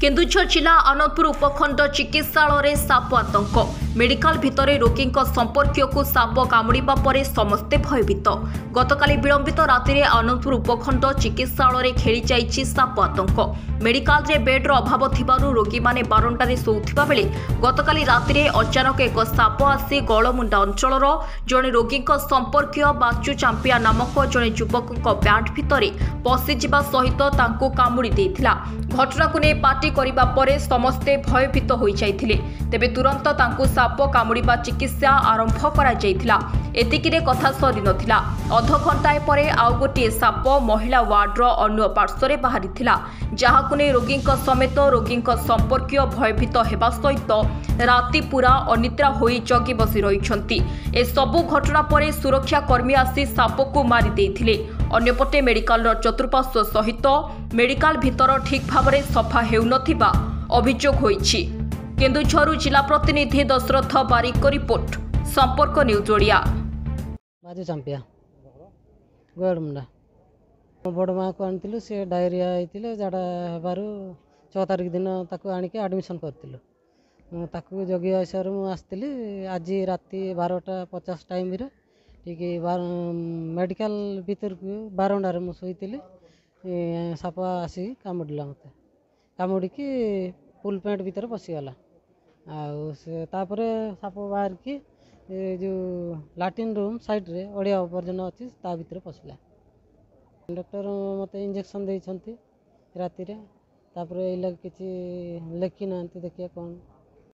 केन्दुझर जिला आनंदपुर उपखंड चिकित्सालय साप आतंक मेडिकल भितर रोगी संपर्क को साप कामुड़ा पर समस्ते भयभीत। गतकाली विलंबित राति आनंदपुर उपखंड चिकित्सालय खेली जाइछि साप आतंक। मेडिकल रे बेड्र अभाव थिबारु रोगी माने बारंटारे शोउथिबा बेले गतकाली राति अचानक एक साप आसी गलमुंडा अंचलर जड़े रोगी संपर्क बाचु चांपिया नामक जड़े युवक प्यांट भितर पशिजा सहित कामुड़ी देइथिला। घटना को नहीं पार्टी करबा परे समस्ते भयभीत हो जाइथिले। तेबे तुरंत तांकु साप कामुड़ा चिकित्सा आरंभ करा जाइथिला। एतिकिरे कथा सरी नथिला। अध घंटाए परे आउ गोटे साप महिला वार्डर अन्य पार्श्वरे बाहरिथिला, जहाकु नै रोगी समेत रोगी संपर्क भयभीत हेबा सहित राति पूरा अनिद्रा होई जगी बसी रहिछंती। ए सबु घटना परे सुरक्षा कर्मी आसी साप को मारी देइथिले। अन्यपटे मेडिकल चतुर्पार्श्व सहित मेडिकल भितर ठीक भाव में सफा हेउनथिबा अभियोग होईछि। केन्दुझर जिला प्रतिनिधि दशरथ बारिक रिपोर्ट, संपर्क न्यूज ओडिया। बाजू चांपिया गोड़मुंडा बड़ माँ को आनी सी डायरिया होते झाड़ा हेबार 6 तारिख दिन ताको आनिक आडमिशन करूँ। ताकू जगी आसार मुझे आज राति 12:50 टाइम ठीक मेडिकल भीतर को बारंडार मुझे साप आसी कामुड़ा मत कामुड़ी फुल पैंट भीतर पशिगला। आपर साप बाहर की जो लाट्रिन रूम साइड रे ओडिया आवर्जन अच्छी ता भीतर पशिला। डॉक्टर मत इंजेक्शन देती राति रे, तापर किसी लिखी ना देखिए कौन